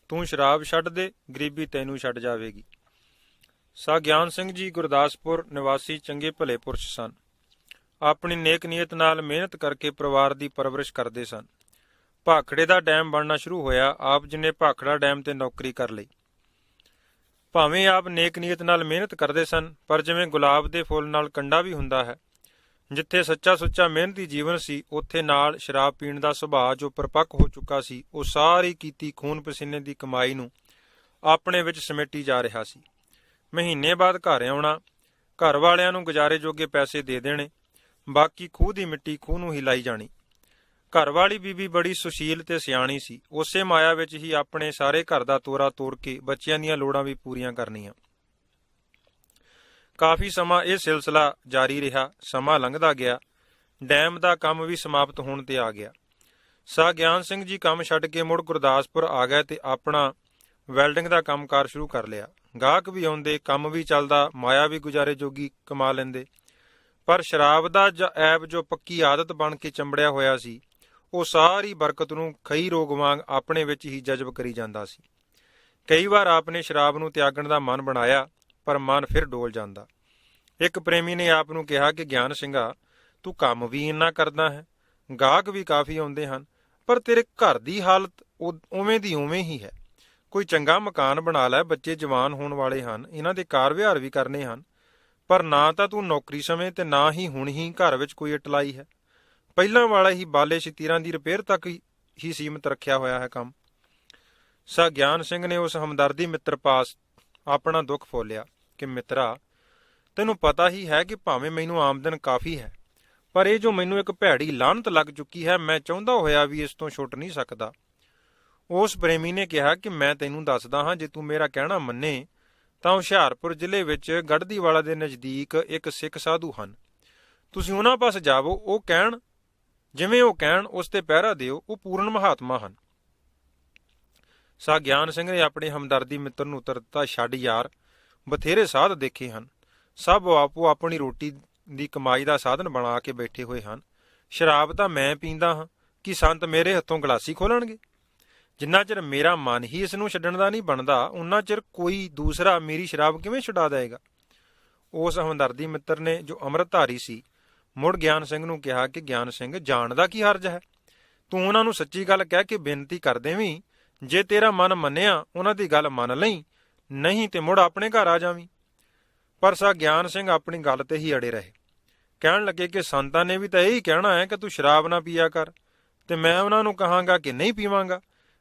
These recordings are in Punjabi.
ਤੂੰ ਸ਼ਰਾਬ ਛੱਡ ਦੇ, ਗਰੀਬੀ ਤੈਨੂੰ ਛੱਡ ਜਾਵੇਗੀ। ਸਾਹ ਗਿਆਨ ਸਿੰਘ ਜੀ ਗੁਰਦਾਸਪੁਰ ਨਿਵਾਸੀ ਚੰਗੇ ਭਲੇ ਪੁਰਸ਼ ਸਨ। ਆਪਣੀ ਨੇਕ ਨੀਅਤ ਨਾਲ ਮਿਹਨਤ ਕਰਕੇ ਪਰਿਵਾਰ ਦੀ ਪਰਵਰਿਸ਼ ਕਰਦੇ ਸਨ। ਭਾਖੜੇ ਦਾ ਡੈਮ ਬਣਨਾ ਸ਼ੁਰੂ ਹੋਇਆ। ਆਪ ਜੀ ਨੇ ਭਾਖੜਾ ਡੈਮ ਤੇ ਨੌਕਰੀ ਕਰ ਲਈ। ਭਾਵੇਂ ਆਪ ਨੇਕ ਨੀਅਤ ਨਾਲ ਮਿਹਨਤ ਕਰਦੇ ਸਨ, ਪਰ ਜਿਵੇਂ ਗੁਲਾਬ ਦੇ ਫੁੱਲ ਨਾਲ ਕੰਡਾ ਵੀ ਹੁੰਦਾ ਹੈ, ਜਿੱਥੇ ਸੱਚਾ ਸੁੱਚਾ ਮਿਹਨਤੀ ਜੀਵਨ ਸੀ, ਉੱਥੇ ਨਾਲ ਸ਼ਰਾਬ ਪੀਣ ਦਾ ਸੁਭਾਅ ਜੋ ਪਰਿਪੱਕ ਹੋ ਚੁੱਕਾ ਸੀ, ਉਹ ਸਾਰੀ ਕੀਤੀ ਖੂਨ ਪਸੀਨੇ ਦੀ ਕਮਾਈ ਨੂੰ ਆਪਣੇ ਵਿੱਚ ਸਮੇਟੀ ਜਾ ਰਿਹਾ ਸੀ। ਮਹੀਨੇ ਬਾਅਦ ਘਰ ਆਉਣਾ, ਘਰ ਵਾਲਿਆਂ ਨੂੰ ਗੁਜ਼ਾਰੇ ਜੋਗੇ ਪੈਸੇ ਦੇ ਦੇਣੇ, ਬਾਕੀ ਖੂਹ ਦੀ ਮਿੱਟੀ ਖੂਹ ਨੂੰ ਹੀ ਲਾਈ ਜਾਣੀ। ਘਰ ਵਾਲੀ ਬੀਬੀ ਬੜੀ ਸੁਸ਼ੀਲ ਤੇ ਸਿਆਣੀ ਸੀ। ਉਸੇ ਮਾਇਆ ਵਿੱਚ ਹੀ ਆਪਣੇ ਸਾਰੇ ਘਰ ਦਾ ਤੋਰਾ ਤੋੜ ਕੇ ਬੱਚਿਆਂ ਦੀਆਂ ਲੋੜਾਂ ਵੀ ਪੂਰੀਆਂ ਕਰਨੀਆਂ। ਕਾਫੀ ਸਮਾਂ ਇਹ ਸਿਲਸਿਲਾ ਜਾਰੀ ਰਿਹਾ। ਸਮਾਂ ਲੰਘਦਾ ਗਿਆ। ਡੈਮ ਦਾ ਕੰਮ ਵੀ ਸਮਾਪਤ ਹੋਣ ਤੇ ਆ ਗਿਆ। ਸਾਹ ਗਿਆਨ ਸਿੰਘ ਜੀ ਕੰਮ ਛੱਡ ਕੇ ਮੁੜ ਗੁਰਦਾਸਪੁਰ ਆ ਗਏ ਤੇ ਆਪਣਾ ਵੈਲਡਿੰਗ ਦਾ ਕੰਮਕਾਰ ਸ਼ੁਰੂ ਕਰ ਲਿਆ। ਗਾਹਕ ਵੀ ਆਉਂਦੇ, ਕੰਮ ਵੀ ਚੱਲਦਾ, ਮਾਇਆ ਵੀ ਗੁਜ਼ਾਰੇ ਜੋਗੀ ਕਮਾ ਲੈਂਦੇ। ਪਰ ਸ਼ਰਾਬ ਦਾ ਐਬ ਜੋ ਪੱਕੀ ਆਦਤ ਬਣ ਕੇ ਚੰਬੜਿਆ ਹੋਇਆ ਸੀ, ਉਹ ਸਾਰੀ ਬਰਕਤ ਨੂੰ ਖਈ ਰੋਗ ਵਾਂਗ ਆਪਣੇ ਵਿੱਚ ਹੀ ਜਜ਼ਬ ਕਰੀ ਜਾਂਦਾ ਸੀ। ਕਈ ਵਾਰ ਆਪ ਨੇ ਸ਼ਰਾਬ ਨੂੰ ਤਿਆਗਣ ਦਾ ਮਨ ਬਣਾਇਆ, ਪਰ ਮਨ ਫਿਰ ਡੋਲ ਜਾਂਦਾ। ਇੱਕ ਪ੍ਰੇਮੀ ਨੇ ਆਪ ਨੂੰ ਕਿਹਾ ਕਿ ਗਿਆਨ ਸਿੰਘਾ, ਤੂੰ ਕੰਮ ਵੀ ਇੰਨਾ ਕਰਦਾ ਹੈ, ਗਾਹਕ ਵੀ ਕਾਫੀ ਆਉਂਦੇ ਹਨ, ਪਰ ਤੇਰੇ ਘਰ ਦੀ ਹਾਲਤ ਉਵੇਂ ਦੀ ਉਵੇਂ ਹੀ ਹੈ। ਕੋਈ ਚੰਗਾ ਮਕਾਨ ਬਣਾ ਲੈ, ਬੱਚੇ ਜਵਾਨ ਹੋਣ ਵਾਲੇ ਹਨ, ਇਹਨਾਂ ਦੇ ਕਾਰ ਵਿਹਾਰ ਵੀ ਕਰਨੇ ਹਨ, ਪਰ ਨਾ ਤਾਂ ਤੂੰ ਨੌਕਰੀ ਸਮੇਂ ਤੇ ਨਾ ਹੀ ਹੁਣ ਹੀ ਘਰ ਵਿੱਚ ਕੋਈ ਅਟਲਾਈ ਹੈ। ਪਹਿਲਾਂ ਵਾਲਾ ਹੀ ਬਾਲੇ ਸ਼ਤੀਰਾਂ ਦੀ ਰਿਪੇਅਰ ਤੱਕ ਹੀ ਸੀਮਤ ਰੱਖਿਆ ਹੋਇਆ ਹੈ ਕੰਮ। ਸਾਹ ਗਿਆਨ ਸਿੰਘ ਨੇ ਉਸ ਹਮਦਰਦੀ ਮਿੱਤਰ ਪਾਸ ਆਪਣਾ ਦੁੱਖ ਫੋਲਿਆ ਕਿ ਮਿੱਤਰਾ, ਤੈਨੂੰ ਪਤਾ ਹੀ ਹੈ ਕਿ ਭਾਵੇਂ ਮੈਨੂੰ ਆਮਦਨ ਕਾਫੀ ਹੈ, ਪਰ ਇਹ ਜੋ ਮੈਨੂੰ ਇੱਕ ਭੈੜੀ ਲਾਹਨਤ ਲੱਗ ਚੁੱਕੀ ਹੈ, ਮੈਂ ਚਾਹੁੰਦਾ ਹੋਇਆ ਵੀ ਇਸ ਤੋਂ ਛੁੱਟ ਨਹੀਂ ਸਕਦਾ। ਉਸ ਪ੍ਰੇਮੀ ਨੇ ਕਿਹਾ ਕਿ ਮੈਂ ਤੈਨੂੰ ਦੱਸਦਾ ਹਾਂ, ਜੇ ਤੂੰ ਮੇਰਾ ਕਹਿਣਾ ਮੰਨੇ ਤਾਂ ਹੁਸ਼ਿਆਰਪੁਰ ਜ਼ਿਲ੍ਹੇ ਵਿੱਚ ਗੜ੍ਹਦੀਵਾਲਾ ਦੇ ਨਜ਼ਦੀਕ ਇੱਕ ਸਿੱਖ ਸਾਧੂ ਹਨ। ਤੁਸੀਂ ਉਹਨਾਂ ਪਾਸ ਜਾਵੋ, ਉਹ ਕਹਿਣ ਜਿਵੇਂ ਉਹ ਕਹਿਣ ਉਸ ਤੇ ਪਹਿਰਾ ਦਿਓ। ਉਹ ਪੂਰਨ ਮਹਾਤਮਾ ਹਨ। ਸਾਹ ਗਿਆਨ ਸਿੰਘ ਨੇ ਆਪਣੇ ਹਮਦਰਦੀ ਮਿੱਤਰ ਨੂੰ ਉੱਤਰ ਦਿੱਤਾ, ਛੱਡ ਯਾਰ, ਬਥੇਰੇ ਸਾਧ ਦੇਖੇ ਹਨ, ਸਭ ਆਪੋ ਆਪਣੀ ਰੋਟੀ ਦੀ ਕਮਾਈ ਦਾ ਸਾਧਨ ਬਣਾ ਕੇ ਬੈਠੇ ਹੋਏ ਹਨ। ਸ਼ਰਾਬ ਤਾਂ ਮੈਂ ਪੀਂਦਾ ਹਾਂ, ਕਿ ਸੰਤ ਮੇਰੇ ਹੱਥੋਂ ਗਲਾਸੀ ਖੋਲਣਗੇ? ਜਿੰਨਾ ਚਿਰ ਮੇਰਾ ਮਨ ਹੀ ਇਸ ਨੂੰ ਛੱਡਣ ਦਾ ਨਹੀਂ ਬਣਦਾ, ਉਨਾ ਚਿਰ ਕੋਈ ਦੂਸਰਾ ਮੇਰੀ ਸ਼ਰਾਬ ਕਿਵੇਂ ਛੁਡਾ ਦੇਵੇਗਾ? ਉਸ ਹਮਦਰਦੀ ਮਿੱਤਰ ਨੇ, ਜੋ ਅੰਮ੍ਰਿਤਧਾਰੀ ਸੀ, ਮੁੜ ਗਿਆਨ ਸਿੰਘ ਨੂੰ ਕਿਹਾ ਕਿ ਗਿਆਨ ਸਿੰਘ, ਜਾਣ ਦਾ ਕੀ ਹਰਜ ਹੈ? ਤੂੰ ਉਹਨਾਂ ਨੂੰ ਸੱਚੀ ਗੱਲ ਕਹਿ ਕੇ ਬੇਨਤੀ ਕਰ ਦੇਵੀਂ। ਜੇ ਤੇਰਾ ਮਨ ਮੰਨਿਆ, ਉਹਨਾਂ ਦੀ ਗੱਲ ਮੰਨ ਲਈ, ਨਹੀਂ ਤੇ ਮੁੜ ਆਪਣੇ ਘਰ ਆ ਜਾਵੀਂ। ਪਰ ਸਾਹ ਗਿਆਨ ਸਿੰਘ ਆਪਣੀ ਗੱਲ ਤੇ ਹੀ ਅੜੇ ਰਹੇ। ਕਹਿਣ ਲੱਗੇ ਕਿ ਸੰਤਾਂ ਨੇ ਵੀ ਤਾਂ ਇਹੀ ਕਹਿਣਾ ਹੈ ਕਿ ਤੂੰ ਸ਼ਰਾਬ ਨਾ ਪੀਆ ਕਰ, ਤੇ ਮੈਂ ਉਹਨਾਂ ਨੂੰ ਕਹਾਂਗਾ ਕਿ ਨਹੀਂ ਪੀਵਾਂਗਾ।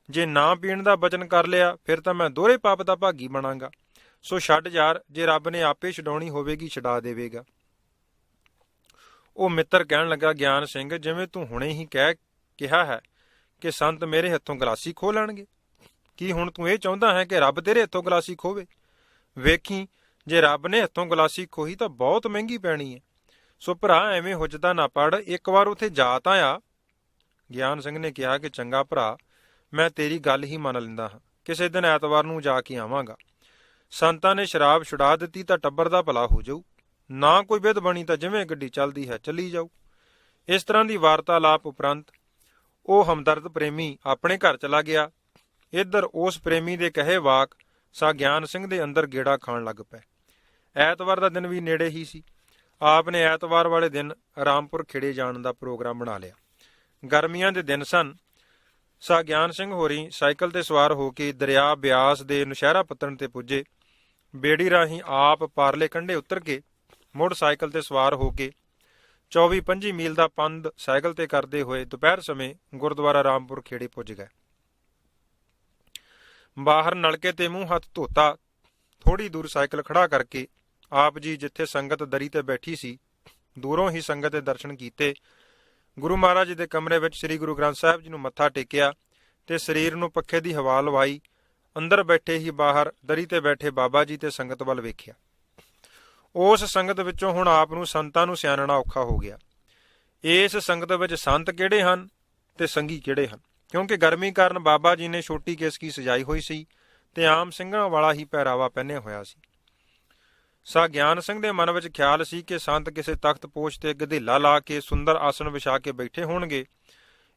ਜੇ ਨਾ ਪੀਣ ਦਾ ਬਚਨ ਕਰ ਲਿਆ, ਫਿਰ ਤਾਂ ਮੈਂ ਦੋਹਰੇ ਪਾਪ ਦਾ ਭਾਗੀ ਬਣਾਂਗਾ। ਸੋ ਛੱਡ ਯਾਰ, ਜੇ ਰੱਬ ਨੇ ਆਪੇ ਛਡਾਉਣੀ ਹੋਵੇਗੀ ਛਡਾ ਦੇਵੇਗਾ। ਉਹ ਮਿੱਤਰ ਕਹਿਣ ਲੱਗਾ, ਗਿਆਨ ਸਿੰਘ, ਜਿਵੇਂ ਤੂੰ ਹੁਣੇ ਹੀ ਕਿਹਾ ਹੈ ਕਿ ਸੰਤ ਮੇਰੇ ਹੱਥੋਂ ਗਲਾਸੀ ਖੋਹ ਲੈਣਗੇ, ਕੀ ਹੁਣ ਤੂੰ ਇਹ ਚਾਹੁੰਦਾ ਹੈ ਕਿ ਰੱਬ ਤੇਰੇ ਹੱਥੋਂ ਗਲਾਸੀ ਖੋਵੇ? ਵੇਖੀ, ਜੇ ਰੱਬ ਨੇ ਹੱਥੋਂ ਗਲਾਸੀ ਖੋਹੀ ਤਾਂ ਬਹੁਤ ਮਹਿੰਗੀ ਪੈਣੀ ਹੈ। ਸੋ ਭਰਾ, ਐਵੇਂ ਹੁਜਦਾ ਨਾ ਪੜ, ਇੱਕ ਵਾਰ ਉੱਥੇ ਜਾ ਤਾਂ ਆ। ਗਿਆਨ ਸਿੰਘ ਨੇ ਕਿਹਾ ਕਿ ਚੰਗਾ ਭਰਾ, ਮੈਂ ਤੇਰੀ ਗੱਲ ਹੀ ਮੰਨ ਲੈਂਦਾ ਹਾਂ, ਕਿਸੇ ਦਿਨ ਐਤਵਾਰ ਨੂੰ ਜਾ ਕੇ ਆਵਾਂਗਾ। ਸੰਤਾਂ ਨੇ ਸ਼ਰਾਬ ਛੁਡਾ ਦਿੱਤੀ ਤਾਂ ਟੱਬਰ ਦਾ ਭਲਾ ਹੋ ਜਾਊ, ਨਾ ਕੋਈ ਵਿਧ ਬਣੀ ਤਾਂ ਜਿਵੇਂ ਗੱਡੀ ਚੱਲਦੀ ਹੈ ਚੱਲੀ ਜਾਊ। ਇਸ ਤਰ੍ਹਾਂ ਦੀ ਵਾਰਤਾਲਾਪ ਉਪਰੰਤ ਉਹ ਹਮਦਰਦ ਪ੍ਰੇਮੀ ਆਪਣੇ ਘਰ ਚਲਾ ਗਿਆ। ਇੱਧਰ ਉਸ ਪ੍ਰੇਮੀ ਦੇ ਕਹੇ ਵਾਕ ਸਾਹ ਗਿਆਨ ਸਿੰਘ ਦੇ ਅੰਦਰ ਗੇੜਾ ਖਾਣ ਲੱਗ ਪਏ। ਐਤਵਾਰ ਦਾ ਦਿਨ ਵੀ ਨੇੜੇ ਹੀ ਸੀ। ਆਪ ਨੇ ਐਤਵਾਰ ਵਾਲੇ ਦਿਨ ਰਾਮਪੁਰ ਖੇੜੇ ਜਾਣ ਦਾ ਪ੍ਰੋਗਰਾਮ ਬਣਾ ਲਿਆ। ਗਰਮੀਆਂ ਦੇ ਦਿਨ ਸਨ। ਸਾਹ ਗਿਆਨ ਸਿੰਘ ਹੋਰੀ ਸਾਈਕਲ ਤੇ ਸਵਾਰ ਹੋ ਕੇ ਦਰਿਆ ਬਿਆਸ ਦੇ ਨੁਸ਼ਹਿਰਾ ਪੱਤਣ ਤੇ ਪੁੱਜੇ। ਬੇੜੀ ਰਾਹੀਂ ਆਪ ਪਾਰਲੇ ਕੰਢੇ ਉਤਰ ਕੇ ਮੁੜ ਸਾਈਕਲ ਤੇ ਸਵਾਰ ਹੋ ਕੇ 24-25 ਮੀਲ ਦਾ ਪੰਧ ਸਾਈਕਲ ਤੇ ਕਰਦੇ ਹੋਏ ਦੁਪਹਿਰ ਸਮੇਂ ਗੁਰਦੁਆਰਾ ਰਾਮਪੁਰ ਖੇੜੇ ਪੁੱਜ ਗਏ। ਬਾਹਰ ਨਲਕੇ ਤੇ ਮੂੰਹ ਹੱਥ ਧੋਤਾ, ਥੋੜੀ ਦੂਰ ਸਾਈਕਲ ਖੜਾ ਕਰਕੇ ਆਪ ਜੀ ਜਿੱਥੇ ਸੰਗਤ ਦਰੀ ਤੇ ਬੈਠੀ ਸੀ, ਦੂਰੋਂ ਹੀ ਸੰਗਤ ਦੇ ਦਰਸ਼ਨ ਕੀਤੇ। ਗੁਰੂ ਮਹਾਰਾਜ ਜੀ ਦੇ ਕਮਰੇ ਵਿੱਚ ਸ੍ਰੀ ਗੁਰੂ ਗ੍ਰੰਥ ਸਾਹਿਬ ਜੀ ਨੂੰ ਮੱਥਾ ਟੇਕਿਆ ਤੇ ਸਰੀਰ ਨੂੰ ਪੱਖੇ ਦੀ ਹਵਾ ਲਵਾਈ। ਅੰਦਰ ਬੈਠੇ ਹੀ ਬਾਹਰ ਦਰੀ ਤੇ ਬੈਠੇ ਬਾਬਾ ਜੀ ਤੇ ਸੰਗਤ ਵੱਲ ਵੇਖਿਆ। ਉਸ ਸੰਗਤ ਵਿੱਚੋਂ ਹੁਣ ਆਪ ਨੂੰ ਸੰਤਾਂ ਨੂੰ ਸਿਆਣਨਾ ਔਖਾ ਹੋ ਗਿਆ। ਇਸ ਸੰਗਤ ਵਿੱਚ ਸੰਤ ਕਿਹੜੇ ਹਨ ਤੇ ਸੰਗੀ ਕਿਹੜੇ ਹਨ? ਕਿਉਂਕਿ ਗਰਮੀ ਕਾਰਨ ਬਾਬਾ ਜੀ ਨੇ ਛੋਟੀ ਕੇਸਕੀ ਸਜਾਈ ਹੋਈ ਸੀ ਤੇ ਆਮ ਸਿੰਘਾਂ ਵਾਲਾ ਹੀ ਪਹਿਰਾਵਾ ਪਹਿਨਿਆ ਹੋਇਆ ਸੀ। ਸਾਹ ਗਿਆਨ ਸਿੰਘ ਦੇ ਮਨ ਵਿੱਚ ਖਿਆਲ ਸੀ ਕਿ ਸੰਤ ਕਿਸੇ ਤਖਤ ਪੋਸ਼ ਤੇ ਗਧੇਲਾ ਲਾ ਕੇ ਸੁੰਦਰ ਆਸਣ ਵਿਛਾ ਕੇ ਬੈਠੇ ਹੋਣਗੇ।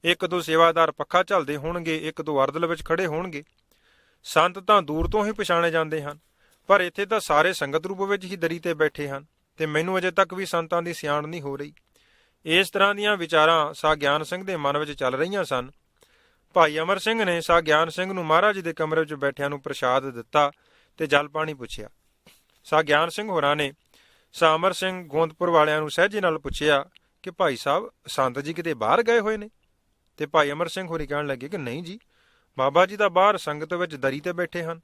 ਇੱਕ ਦੋ ਸੇਵਾਦਾਰ ਪੱਖਾ ਝੱਲਦੇ ਹੋਣਗੇ, ਇੱਕ ਦੋ ਅਰਦਲ ਵਿੱਚ ਖੜੇ ਹੋਣਗੇ। ਸੰਤ ਤਾਂ ਦੂਰ ਤੋਂ ਹੀ ਪਛਾਣੇ ਜਾਂਦੇ ਹਨ, ਪਰ ਇੱਥੇ ਤਾਂ ਸਾਰੇ ਸੰਗਤ ਰੂਪ ਵਿੱਚ ਹੀ ਦਰੀ ਤੇ ਬੈਠੇ ਹਨ ਤੇ ਮੈਨੂੰ ਅਜੇ ਤੱਕ ਵੀ ਸੰਤਾਂ ਦੀ ਸਿਆਣ ਨਹੀਂ ਹੋ ਰਹੀ। ਇਸ ਤਰ੍ਹਾਂ ਦੀਆਂ ਵਿਚਾਰਾਂ ਸਾਹ ਗਿਆਨ ਸਿੰਘ ਦੇ ਮਨ ਵਿੱਚ ਚੱਲ ਰਹੀਆਂ ਸਨ। ਭਾਈ ਅਮਰ ਸਿੰਘ ਨੇ ਸਾਹ ਗਿਆਨ ਸਿੰਘ ਨੂੰ ਮਹਾਰਾਜ ਜੀ ਦੇ ਕਮਰੇ ਵਿੱਚ ਬੈਠਿਆਂ ਨੂੰ ਪ੍ਰਸ਼ਾਦ ਦਿੱਤਾ ਤੇ ਜਲ ਪਾਣੀ ਪੁੱਛਿਆ। ਸਾਹ ਗਿਆਨ ਸਿੰਘ ਹੋਰਾਂ ਨੇ ਸਾਹ ਅਮਰ ਸਿੰਘ ਗੋਂਦਪੁਰ ਵਾਲਿਆਂ ਨੂੰ ਸਹਿਜੇ ਨਾਲ ਪੁੱਛਿਆ ਕਿ ਭਾਈ ਸਾਹਿਬ ਸੰਤ ਜੀ ਕਿਤੇ ਬਾਹਰ ਗਏ ਹੋਏ ਨੇ? ਤੇ ਭਾਈ ਅਮਰ ਸਿੰਘ ਹੋਰੀ ਕਹਿਣ ਲੱਗੇ ਕਿ ਨਹੀਂ ਜੀ, ਬਾਬਾ ਜੀ ਤਾਂ ਬਾਹਰ ਸੰਗਤ ਵਿੱਚ ਦਰੀ ਤੇ ਬੈਠੇ ਹਨ।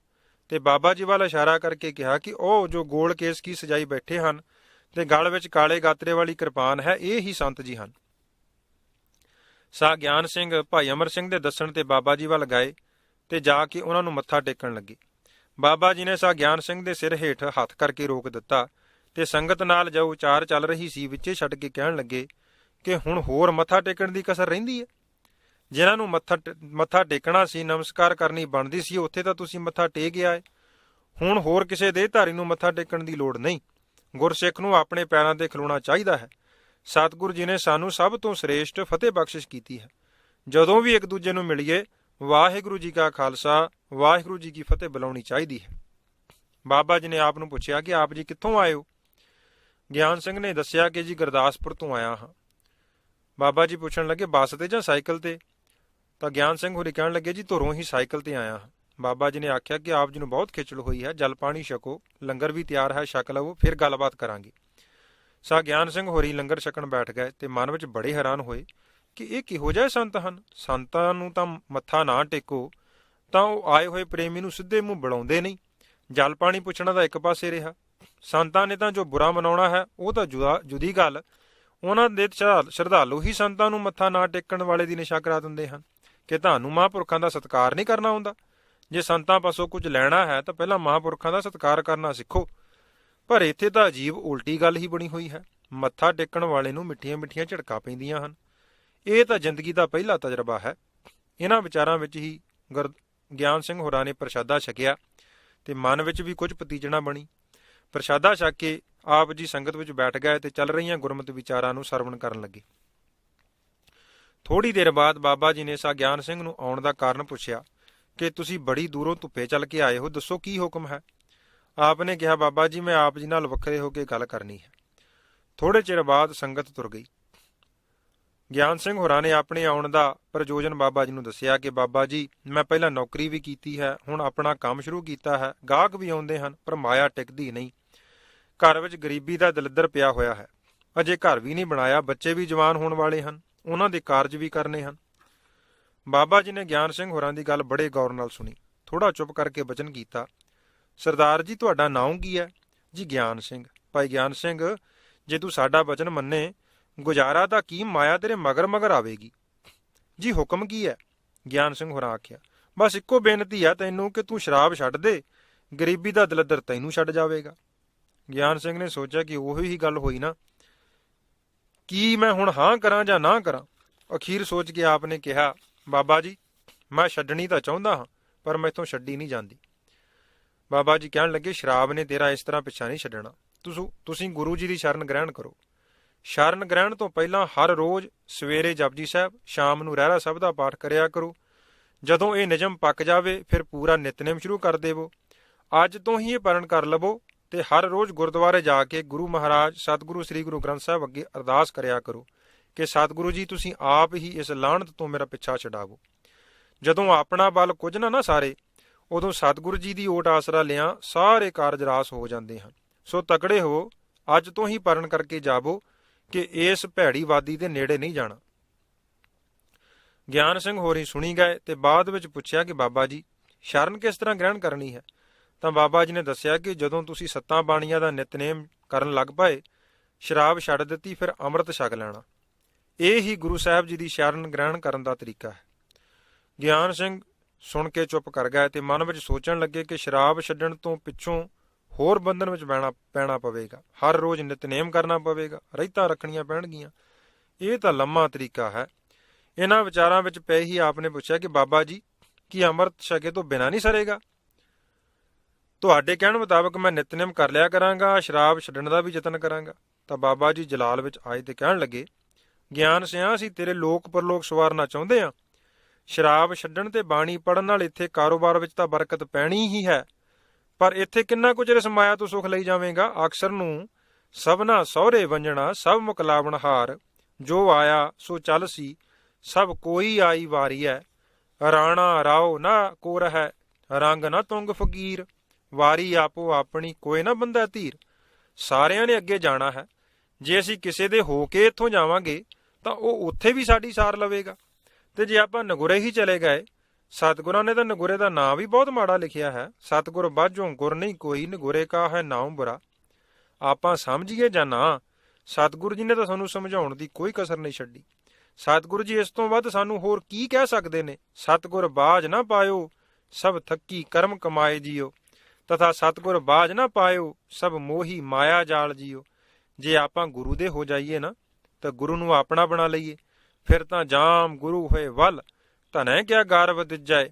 ਤੇ ਬਾਬਾ ਜੀ ਵੱਲ ਇਸ਼ਾਰਾ ਕਰਕੇ ਕਿਹਾ ਕਿ ਉਹ ਜੋ ਗੋਲ ਕੇਸ ਕੀ ਸਜਾਈ ਬੈਠੇ ਹਨ ਤੇ ਗਲ ਵਿੱਚ ਕਾਲੇ ਗਾਤਰੇ ਵਾਲੀ ਕਿਰਪਾਨ ਹੈ, ਇਹ ਹੀ ਸੰਤ ਜੀ ਹਨ। ਸਾਹ ਗਿਆਨ ਸਿੰਘ ਭਾਈ ਅਮਰ ਸਿੰਘ ਦੇ ਦੱਸਣ ਤੇ ਬਾਬਾ ਜੀ ਵੱਲ ਗਏ ਤੇ ਜਾ ਕੇ ਉਹਨਾਂ ਨੂੰ ਮੱਥਾ ਟੇਕਣ ਲੱਗੇ। ਬਾਬਾ ਜੀ ਨੇ ਸਾਹ ਗਿਆਨ ਸਿੰਘ ਦੇ ਸਿਰ ਹੇਠ ਹੱਥ ਕਰਕੇ ਰੋਕ ਦਿੱਤਾ ਤੇ ਸੰਗਤ ਨਾਲ ਜੋ ਉਚਾਰ ਚੱਲ ਰਹੀ ਸੀ ਵਿੱਚੇ ਛੱਡ ਕੇ ਕਹਿਣ ਲੱਗੇ ਕਿ ਹੁਣ ਹੋਰ ਮੱਥਾ ਟੇਕਣ ਦੀ ਕਸਰ ਰਹਿੰਦੀ ਹੈ? ਜਿਨ੍ਹਾਂ ਨੂੰ ਮੱਥਾ ਟੇਕਣਾ ਸੀ, ਨਮਸਕਾਰ ਕਰਨੀ ਬਣਦੀ ਸੀ, ਉੱਥੇ ਤਾਂ ਤੁਸੀਂ ਮੱਥਾ ਟੇਕ ਆਏ। ਹੁਣ ਹੋਰ ਕਿਸੇ ਦੇਹਧਾਰੀ ਨੂੰ ਮੱਥਾ ਟੇਕਣ ਦੀ ਲੋੜ ਨਹੀਂ। ਗੁਰਸਿੱਖ ਨੂੰ ਆਪਣੇ ਪੈਰਾਂ ਤੇ ਖਲੋਣਾ ਚਾਹੀਦਾ ਹੈ। ਸਤਿਗੁਰੂ ਜੀ ਨੇ ਸਾਨੂੰ ਸਭ ਤੋਂ ਸ੍ਰੇਸ਼ਟ ਫਤਿਹ ਬਖਸ਼ਿਸ਼ ਕੀਤੀ ਹੈ। ਜਦੋਂ ਵੀ ਇੱਕ ਦੂਜੇ ਨੂੰ ਮਿਲੀਏ, ਵਾਹਿਗੁਰੂ ਜੀ ਕਾ ਖਾਲਸਾ ਵਾਹਿਗੁਰੂ ਜੀ ਕੀ ਫਤਿਹ ਬੁਲਾਉਣੀ ਚਾਹੀਦੀ ਹੈ। ਬਾਬਾ ਜੀ ਨੇ ਆਪ ਨੂੰ ਪੁੱਛਿਆ ਕਿ ਆਪ ਜੀ ਕਿੱਥੋਂ ਆਏ ਹੋ? ਗਿਆਨ ਸਿੰਘ ਨੇ ਦੱਸਿਆ ਕਿ ਜੀ ਗੁਰਦਾਸਪੁਰ ਤੋਂ ਆਇਆ ਹਾਂ। ਬਾਬਾ ਜੀ ਪੁੱਛਣ ਲੱਗੇ ਬੱਸ ਤੇ ਜਾਂ ਸਾਈਕਲ ਤੇ? ਤਾਂ ਗਿਆਨ ਸਿੰਘ ਹੋਰੀ ਕਹਿਣ ਲੱਗੇ ਜੀ ਧੁਰੋਂ ਹੀ ਸਾਈਕਲ ਤੇ ਆਇਆ ਹਾਂ। ਬਾਬਾ ਜੀ ਨੇ ਆਖਿਆ ਕਿ ਆਪ ਜੀ ਨੂੰ ਬਹੁਤ ਖੇਚਲ ਹੋਈ ਹੈ, ਜਲ ਪਾਣੀ ਛਕੋ, ਲੰਗਰ ਵੀ ਤਿਆਰ ਹੈ, ਛਕ ਲਵੋ, ਫਿਰ ਗੱਲਬਾਤ ਕਰਾਂਗੇ। ਸਾਹ ਗਿਆਨ ਸਿੰਘ ਹੋਰੀ ਲੰਗਰ ਛਕਣ ਬੈਠ ਗਏ ਤੇ ਮਨ ਵਿੱਚ ਬੜੇ ਹੈਰਾਨ ਹੋਏ ਕਿ ਇਹ ਕਿਹੋ ਜਿਹੇ ਸੰਤ ਹਨ। ਸੰਤਾਂ ਨੂੰ ਤਾਂ ਮੱਥਾ ਨਾ ਟੇਕੋ ਤਾਂ ਉਹ ਆਏ ਹੋਏ ਪ੍ਰੇਮੀ ਨੂੰ ਸਿੱਧੇ ਮੂੰਹ ਬੁਲਾਉਂਦੇ ਨਹੀਂ। ਜਲ ਪਾਣੀ ਪੁੱਛਣਾ ਦਾ ਇੱਕ ਪਾਸੇ ਰਿਹਾ। ਸੰਤਾਂ ਨੇ ਤਾਂ ਜੋ ਬੁਰਾ ਮਨਾਉਣਾ ਹੈ ਉਹ ਤਾਂ ਜੁਦੀ ਗੱਲ। ਉਹਨਾਂ ਦੇ ਸ਼ਰਧਾਲੂ ਹੀ ਸੰਤਾਂ ਨੂੰ ਮੱਥਾ ਨਾ ਟੇਕਣ ਵਾਲੇ ਦੀ ਨਿਸ਼ਾ ਕਰਾ ਦਿੰਦੇ ਹਨ ਕਿ ਤੁਹਾਨੂੰ ਮਹਾਂਪੁਰਖਾਂ ਦਾ ਸਤਿਕਾਰ ਨਹੀਂ ਕਰਨਾ ਆਉਂਦਾ। ਜੇ ਸੰਤਾਂ ਪਾਸੋਂ ਕੁਝ ਲੈਣਾ ਹੈ ਤਾਂ ਪਹਿਲਾਂ ਮਹਾਂਪੁਰਖਾਂ ਦਾ ਸਤਿਕਾਰ ਕਰਨਾ ਸਿੱਖੋ। ਪਰ ਇੱਥੇ ਤਾਂ ਅਜੀਬ ਉਲਟੀ ਗੱਲ ਹੀ ਬਣੀ ਹੋਈ ਹੈ। ਮੱਥਾ ਟੇਕਣ ਵਾਲੇ ਨੂੰ ਮਿੱਠੀਆਂ ਮਿੱਠੀਆਂ ਝਿੜਕਾਂ ਪੈਂਦੀਆਂ ਹਨ। ਇਹ ਤਾਂ ਜ਼ਿੰਦਗੀ ਦਾ ਪਹਿਲਾ ਤਜਰਬਾ ਹੈ। ਇਹਨਾਂ ਵਿਚਾਰਾਂ ਵਿੱਚ ਹੀ ਗਿਆਨ ਸਿੰਘ ਹੋਰਾਂ ਨੇ ਪ੍ਰਸ਼ਾਦਾ ਛਕਿਆ ਤੇ ਮਨ ਵਿੱਚ ਵੀ ਕੁਝ ਪਤੀਜਣਾ ਬਣੀ। ਪ੍ਰਸ਼ਾਦਾ ਛਕ ਕੇ ਆਪ ਜੀ ਸੰਗਤ ਵਿੱਚ ਬੈਠ ਗਏ ਤੇ ਚੱਲ ਰਹੀਆਂ ਗੁਰਮਤਿ ਵਿਚਾਰਾਂ ਨੂੰ ਸਰਵਣ ਕਰਨ ਲੱਗੇ। ਥੋੜ੍ਹੀ ਦੇਰ ਬਾਅਦ ਬਾਬਾ ਜੀ ਨੇ ਸਾਹ ਗਿਆਨ ਸਿੰਘ ਨੂੰ ਆਉਣ ਦਾ ਕਾਰਨ ਪੁੱਛਿਆ ਕਿ ਤੁਸੀਂ ਬੜੀ ਦੂਰੋਂ ਧੁੱਪੇ ਚੱਲ ਕੇ ਆਏ ਹੋ, ਦੱਸੋ ਕੀ ਹੁਕਮ ਹੈ? ਆਪ ਨੇ ਕਿਹਾ ਬਾਬਾ ਜੀ ਮੈਂ ਆਪ ਜੀ ਨਾਲ ਵੱਖਰੇ ਹੋ ਕੇ ਗੱਲ ਕਰਨੀ ਹੈ। ਥੋੜੇ ਚਿਰ ਬਾਅਦ ਸੰਗਤ ਤੁਰ ਗਈ। ਗਿਆਨ ਸਿੰਘ ਹੋਰਾਂ ਨੇ ਆਪਣੇ ਆਉਣ ਦਾ ਪ੍ਰਯੋਜਨ ਬਾਬਾ ਜੀ ਨੂੰ ਦੱਸਿਆ ਕਿ ਬਾਬਾ ਜੀ ਮੈਂ ਪਹਿਲਾਂ ਨੌਕਰੀ ਵੀ ਕੀਤੀ ਹੈ, ਹੁਣ ਆਪਣਾ ਕੰਮ ਸ਼ੁਰੂ ਕੀਤਾ ਹੈ, ਗਾਹਕ ਵੀ ਆਉਂਦੇ ਹਨ ਪਰ ਮਾਇਆ ਟਿਕਦੀ ਨਹੀਂ। ਘਰ ਵਿੱਚ ਗਰੀਬੀ ਦਾ ਦਲਿੱਦਰ ਪਿਆ ਹੋਇਆ ਹੈ। ਅਜੇ ਘਰ ਵੀ ਨਹੀਂ ਬਣਾਇਆ, ਬੱਚੇ ਵੀ ਜਵਾਨ ਹੋਣ ਵਾਲੇ ਹਨ, ਉਹਨਾਂ ਦੇ ਕਾਰਜ ਵੀ ਕਰਨੇ ਹਨ। ਬਾਬਾ ਜੀ ਨੇ ਗਿਆਨ ਸਿੰਘ ਹੋਰਾਂ ਦੀ ਗੱਲ ਬੜੇ ਗੌਰ ਨਾਲ ਸੁਣੀ। ਥੋੜਾ ਚੁੱਪ ਕਰਕੇ ਬਚਨ ਕੀਤਾ, ਸਰਦਾਰ ਜੀ ਤੁਹਾਡਾ ਨਾਮ ਕੀ ਹੈ? ਜੀ ਗਿਆਨ ਸਿੰਘ। ਭਾਈ ਗਿਆਨ ਸਿੰਘ, ਜੇ ਤੂੰ ਸਾਡਾ ਬਚਨ ਮੰਨੇ, ਗੁਜ਼ਾਰਾ ਤਾਂ ਕੀ, ਮਾਇਆ ਤੇਰੇ ਮਗਰ ਮਗਰ ਆਵੇਗੀ। ਜੀ ਹੁਕਮ ਕੀ ਹੈ? ਗਿਆਨ ਸਿੰਘ ਹੋਰਾਂ ਆਖਿਆ ਬਸ ਇੱਕੋ ਬੇਨਤੀ ਹੈ ਤੈਨੂੰ ਕਿ ਤੂੰ ਸ਼ਰਾਬ ਛੱਡ ਦੇ, ਗਰੀਬੀ ਦਾ ਦਲਿੱਦਰ ਤੈਨੂੰ ਛੱਡ ਜਾਵੇਗਾ। ਗਿਆਨ ਸਿੰਘ ਨੇ ਸੋਚਿਆ ਕਿ ਉਹੀ ਹੀ ਗੱਲ ਹੋਈ ਨਾ, ਕੀ ਮੈਂ ਹੁਣ ਹਾਂ ਕਰਾਂ ਜਾਂ ਨਾ ਕਰਾਂ। ਅਖੀਰ ਸੋਚ ਕੇ ਆਪ ਨੇ ਕਿਹਾ ਬਾਬਾ ਜੀ ਮੈਂ ਛੱਡਣੀ ਤਾਂ ਚਾਹੁੰਦਾ ਹਾਂ ਪਰ ਮੈਥੋਂ ਛੱਡੀ ਨਹੀਂ ਜਾਂਦੀ। ਬਾਬਾ ਜੀ ਕਹਿਣ ਲੱਗੇ ਸ਼ਰਾਬ ਨੇ ਤੇਰਾ ਇਸ ਤਰ੍ਹਾਂ ਪਿੱਛਾ ਨਹੀਂ ਛੱਡਣਾ। ਤੁਸੀਂ ਗੁਰੂ ਜੀ ਦੀ ਸ਼ਰਨ ਗ੍ਰਹਿਣ ਕਰੋ। ਸ਼ਰਨ ਗ੍ਰਹਿਣ ਤੋਂ ਪਹਿਲਾਂ ਹਰ ਰੋਜ਼ ਸਵੇਰੇ ਜਪਜੀ ਸਾਹਿਬ, ਸ਼ਾਮ ਨੂੰ ਰਹਿਰਾ ਸਾਹਿਬ ਦਾ ਪਾਠ ਕਰਿਆ ਕਰੋ। ਜਦੋਂ ਇਹ ਨਿਯਮ ਪੱਕ ਜਾਵੇ ਫਿਰ ਪੂਰਾ ਨਿਤਨੇਮ ਸ਼ੁਰੂ ਕਰ ਦੇਵੋ। ਅੱਜ ਤੋਂ ਹੀ ਇਹ ਪਰਨ ਕਰ ਲਵੋ ਤੇ ਹਰ ਰੋਜ਼ ਗੁਰਦੁਆਰੇ ਜਾ ਕੇ ਗੁਰੂ ਮਹਾਰਾਜ ਸਤਿਗੁਰੂ ਸ੍ਰੀ ਗੁਰੂ ਗ੍ਰੰਥ ਸਾਹਿਬ ਅੱਗੇ ਅਰਦਾਸ ਕਰਿਆ ਕਰੋ ਕਿ ਸਤਿਗੁਰੂ ਜੀ ਤੁਸੀਂ ਆਪ ਹੀ ਇਸ ਲਾਹਨਤ ਤੋਂ ਮੇਰਾ ਪਿੱਛਾ ਛਡਾਵੋ। ਜਦੋਂ ਆਪਣਾ ਬਲ ਕੁਝ ਨਾ ਸਾਰੇ, ਉਦੋਂ ਸਤਿਗੁਰੂ ਜੀ ਦੀ ਓਟ ਆਸਰਾ ਲਿਆ ਸਾਰੇ ਕਾਰਜ ਰਾਸ ਹੋ ਜਾਂਦੇ ਹਨ। ਸੋ ਤਕੜੇ ਹੋ, ਅੱਜ ਤੋਂ ਹੀ ਪਰਨ ਕਰਕੇ ਜਾਵੋ ਕਿ ਇਸ ਭੈੜੀ ਵਾਦੀ ਦੇ ਨੇੜੇ ਨਹੀਂ ਜਾਣਾ। ਗਿਆਨ ਸਿੰਘ ਹੋਰੀ ਸੁਣੀ ਗਏ ਤੇ ਬਾਅਦ ਵਿੱਚ ਪੁੱਛਿਆ ਕਿ ਬਾਬਾ ਜੀ ਸ਼ਰਨ ਕਿਸ ਤਰ੍ਹਾਂ ਗ੍ਰਹਿਣ ਕਰਨੀ ਹੈ? ਤਾਂ ਬਾਬਾ ਜੀ ਨੇ ਦੱਸਿਆ ਕਿ ਜਦੋਂ ਤੁਸੀਂ ਸੱਤਾਂ ਬਾਣੀਆਂ ਦਾ ਨਿਤਨੇਮ ਕਰਨ ਲੱਗ ਪਏ, ਸ਼ਰਾਬ ਛੱਡ ਦਿੱਤੀ, ਫਿਰ ਅੰਮ੍ਰਿਤ ਛਕ ਲੈਣਾ। ਇਹ ਹੀ ਗੁਰੂ ਸਾਹਿਬ ਜੀ ਦੀ ਸ਼ਰਨ ਗ੍ਰਹਿਣ ਕਰਨ ਦਾ ਤਰੀਕਾ ਹੈ। ਗਿਆਨ ਸਿੰਘ ਸੁਣ ਕੇ ਚੁੱਪ ਕਰ ਗਏ ਤੇ ਮਨ ਵਿੱਚ ਸੋਚਣ ਲੱਗੇ ਕਿ ਸ਼ਰਾਬ ਛੱਡਣ ਤੋਂ ਪਿੱਛੋਂ ਹੋਰ ਬੰਧਨ ਵਿੱਚ ਪੈਣਾ ਪਵੇਗਾ, ਹਰ ਰੋਜ਼ ਨਿਤਨੇਮ ਕਰਨਾ ਪਵੇਗਾ, ਰਹਿਤਾਂ ਰੱਖਣੀਆਂ ਪੈਣਗੀਆਂ। ਇਹ ਤਾਂ ਲੰਮਾ ਤਰੀਕਾ ਹੈ। ਇਹਨਾਂ ਵਿਚਾਰਾਂ ਵਿੱਚ ਪਏ ਹੀ ਆਪ ਨੇ ਪੁੱਛਿਆ ਕਿ ਬਾਬਾ ਜੀ ਕੀ ਅੰਮ੍ਰਿਤ ਛਕੇ ਤੋਂ ਬਿਨਾਂ ਨਹੀਂ ਸਰੇਗਾ? ਤੁਹਾਡੇ ਕਹਿਣ ਮੁਤਾਬਕ ਮੈਂ ਨਿਤਨੇਮ ਕਰ ਲਿਆ ਕਰਾਂਗਾ, ਸ਼ਰਾਬ ਛੱਡਣ ਦਾ ਵੀ ਯਤਨ ਕਰਾਂਗਾ। ਤਾਂ ਬਾਬਾ ਜੀ ਜਲਾਲ ਵਿੱਚ ਆਏ ਤੇ ਕਹਿਣ ਲੱਗੇ ਗਿਆਨ ਸਿਆਂ ਅਸੀਂ ਤੇਰੇ ਲੋਕ ਪਰਲੋਕ ਸਵਾਰਨਾ ਚਾਹੁੰਦੇ ਹਾਂ ਸ਼ਰਾਬ ਛੱਡਣ ਤੇ ਬਾਣੀ ਪੜਨ ਨਾਲ ਇੱਥੇ ਕਾਰੋਬਾਰ ਵਿੱਚ ਤਾਂ ਬਰਕਤ ਪੈਣੀ ਹੀ ਹੈ, ਪਰ ਇੱਥੇ ਕਿੰਨਾ ਕੁ ਚਿਰ ਇਸ ਮਾਇਆ ਤੋਂ ਸੁਖ ਲਈ ਜਾਵੇਂਗਾ। ਅਕਸਰ ਨੂੰ ਸਭਨਾ ਸਹੁਰੇ ਵੰਜਣਾ ਸਭ ਮੁਕਲਾਵਣ ਹਾਰ, ਜੋ ਆਇਆ ਸੋ ਚੱਲ ਸੀ ਸਭ ਕੋਈ ਆਈ ਵਾਰੀ ਹੈ। ਰਾਣਾ ਰਾਓ ਨਾ ਕੋ ਰਹਿ ਰੰਗ ਨਾ ਤੁੰਗ ਫਕੀਰ, ਵਾਰੀ ਆਪੋ ਆਪਣੀ ਕੋਈ ਨਾ ਬੰਦਾ ਧੀਰ। ਸਾਰਿਆਂ ਨੇ ਅੱਗੇ ਜਾਣਾ ਹੈ, ਜੇ ਅਸੀਂ ਕਿਸੇ ਦੇ ਹੋ ਕੇ ਇੱਥੋਂ ਜਾਵਾਂਗੇ ਤਾਂ ਉਹ ਉੱਥੇ ਵੀ ਸਾਡੀ ਸਾਰ ਲਵੇਗਾ। ਤੇ ਜੇ ਆਪਾਂ ਨਗੁਰੇ ਹੀ ਚਲੇ ਗਏ, ਸਤਿਗੁਰਾਂ ਨੇ ਤਾਂ ਨਗੁਰੇ ਦਾ ਨਾਂ ਵੀ ਬਹੁਤ ਮਾੜਾ ਲਿਖਿਆ ਹੈ, ਸਤਿਗੁਰ ਬਾਝੋਂ ਗੁਰ ਨਹੀਂ ਕੋਈ, ਨਗੁਰੇ ਕਾ ਹੈ ਨਾਮ ਬੁਰਾ। ਆਪਾਂ ਸਮਝੀਏ ਜਾਂ ਨਾ, ਸਤਿਗੁਰੂ ਜੀ ਨੇ ਤਾਂ ਸਾਨੂੰ ਸਮਝਾਉਣ ਦੀ ਕੋਈ ਕਸਰ ਨਹੀਂ ਛੱਡੀ। ਸਤਿਗੁਰੂ ਜੀ ਇਸ ਤੋਂ ਵੱਧ ਸਾਨੂੰ ਹੋਰ ਕੀ ਕਹਿ ਸਕਦੇ ਨੇ। ਸਤਿਗੁਰ ਬਾਝ ਨਾ ਪਾਇਓ ਸਭ ਥੱਕੀ ਕਰਮ ਕਮਾਏ ਜੀਓ, ਤਥਾ ਸਤਿਗੁਰ ਬਾਝ ਨਾ ਪਾਇਓ ਸਭ ਮੋਹੀ ਮਾਇਆ ਜਾਲ ਜੀਓ। ਜੇ ਆਪਾਂ ਗੁਰੂ ਦੇ ਹੋ ਜਾਈਏ ਨਾ ਤਾਂ ਗੁਰੂ ਨੂੰ ਆਪਣਾ ਬਣਾ ਲਈਏ, ਫਿਰ ਤਾਂ ਜਾਮ ਗੁਰੂ ਹੋਏ ਵੱਲ ਧਨੈ ਕਿਆ ਗਾਰਵ ਦਿੱਜੈ।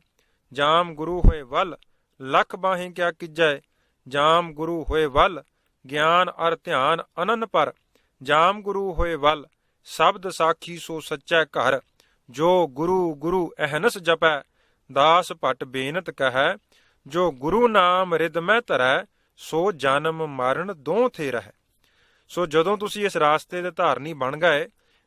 ਜਾਮ ਗੁਰੂ ਹੋਏ ਵੱਲ ਲੱਖ ਬਾਹੀਂ ਕਿਆ ਕੀਜੈ। ਜਾਮ ਗੁਰੂ ਹੋਏ ਵੱਲ ਗਿਆਨ ਅਰ ਧਿਆਨ ਅਨੰਨ ਪਰ। ਜਾਮ ਗੁਰੂ ਹੋਏ ਵੱਲ ਸ਼ਬਦ ਸਾਖੀ ਸੋ ਸੱਚੈ ਘਰ। ਜੋ ਗੁਰੂ ਗੁਰੂ ਅਹਨਸ ਜਪੈ ਦਾਸ ਭਟ ਬੇਨਤ ਕਹੈ। ਜੋ ਗੁਰੂ ਨਾਮ ਰਿਦ ਮੈਂ ਧਰੈ ਸੋ ਜਨਮ ਮਰਨ ਦੋਂ ਥੇ ਰਹਿ। ਸੋ ਜਦੋਂ ਤੁਸੀਂ ਇਸ ਰਾਸਤੇ ਦੇ ਧਾਰਨੀ ਬਣ ਗਏ,